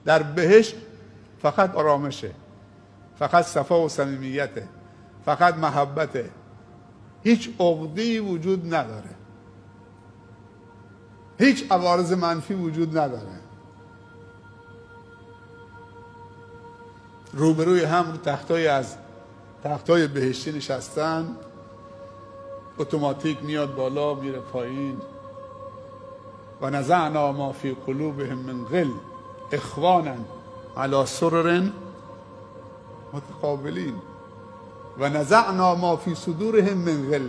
در بهشت فقط آرامشه، فقط صفا و صمیمیته، فقط محبته، هیچ عقده‌ای وجود نداره، هیچ عوارض منفی وجود نداره. روبروی هم رو تختای از تختای بهشتی نشستن، اتوماتیک میاد بالا میره پایین. و نزعنا ما فی قلوبهم من غل اخوانا علی سرر متقابلین و نزعنا ما فی صدورهم من غل.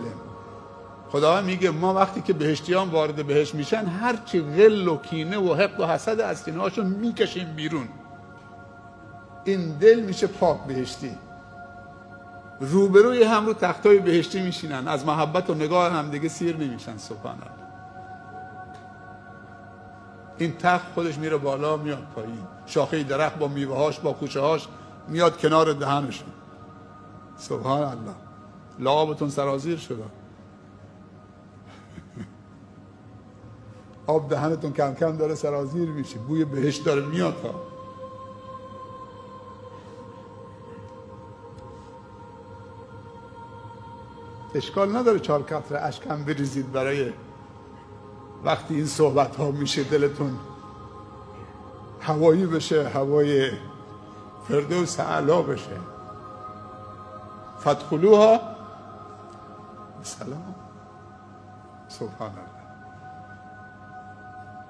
خدا میگه ما وقتی که بهشتیان وارد بهشت میشن هرچی غل و کینه و حقد و حسد از سینه‌هاشون میکشیم بیرون. این دل میشه پاک بهشتی. روبروی هم رو تختای بهشتی میشینن، از محبت و نگاه هم دیگه سیر نمیشن. سبحان الله. این تخت خودش میره بالا میاد پایین، شاخه درخت با میوه‌هاش با خوشه‌هاش میاد کنار دهنشون. سبحان الله. لعابتون سرازیر شده، آب دهنتون کم کم داره سرازیر میشه، بوی بهشت داره میاد. اشکال نداره 4 قطره اشکم بریزید برای وقتی این صحبت ها میشه دلتون هوایی بشه، هوای فردوس اعلی بشه. فادخلوها بسلام. سبحان الله.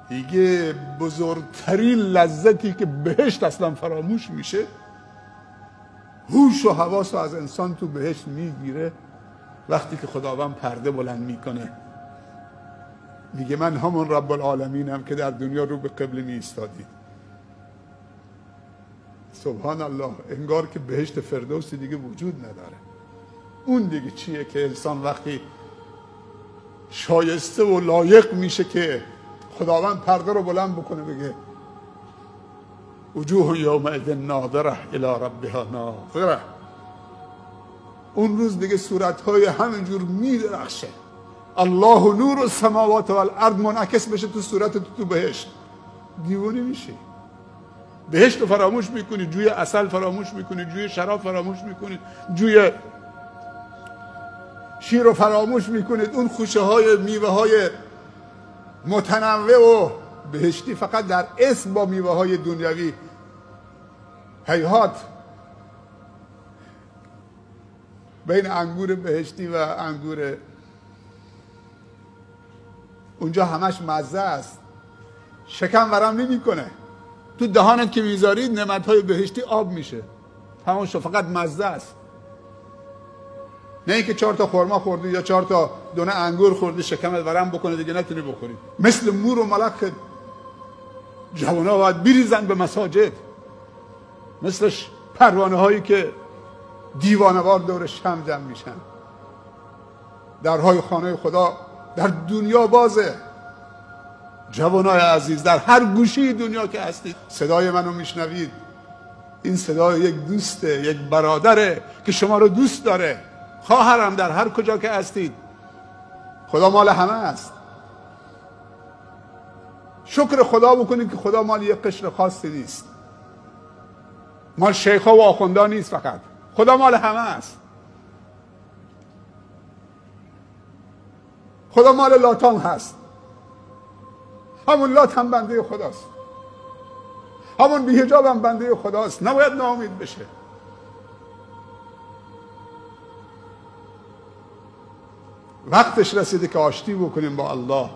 دیگه بزرگترین لذتی که بهشت اصلا فراموش میشه، هوش و حواس رو از انسان تو بهشت میگیره وقتی که خداوند پرده بلند میکنه میگه من همون رب العالمینم که در دنیا رو به قبله می ایستادید. سبحان الله. انگار که بهشت فردوس دیگه وجود نداره. اون دیگه چیه که انسان وقتی شایسته و لایق میشه که خداوند پرده رو بلند بکنه بگه وجوه یومئذ ناظره الی ربها ناظره، اون روز دیگه صورتهای همینجور میدرخشه. الله نور السماوات والارض منعکس بشه تو صورت تو بهشت، دیوونه میشی. بهشت رو فراموش میکنی، جوی عسل فراموش میکنی، جوی شراب فراموش میکنی، جوی شیر رو فراموش میکنید. اون خوشه های میوه های متنوع و بهشتی فقط در اسم با میوه های دنیوی. هیهات بین انگور بهشتی و انگور اونجا همش مزه است، شکم ورم نمی کنه. تو دهانت که میذارید نعمتهای بهشتی آب میشه، تمام شد، فقط مزه است. نه اینکه 4 تا خرما خوردی یا 4 تا دونه انگور خوردی شکمت ورم بکنه دیگه نتونی بخوری. مثل مور و ملخ جوانا باید بریزن به مساجد، مثل پروانه هایی که دیوانوار دور شمع جمع میشن. درهای خانه خدا در دنیا بازه. جوانای عزیز، در هر گوشه دنیا که هستید صدای منو میشنوید، این صدای یک دوسته، یک برادره که شما رو دوست داره. خواهرم، در هر کجا که هستید، خدا مال همه است. شکر خدا بکنید که خدا مال یک قشر خاصی نیست، مال شیخا و آخوندا نیست، فقط خدا مال همه است. خدا مال لاتام هست، همون لات هم بنده خداست، همون بی‌حجاب هم بنده خداست. نباید ناامید بشه. وقتش رسیده که آشتی بکنیم با الله.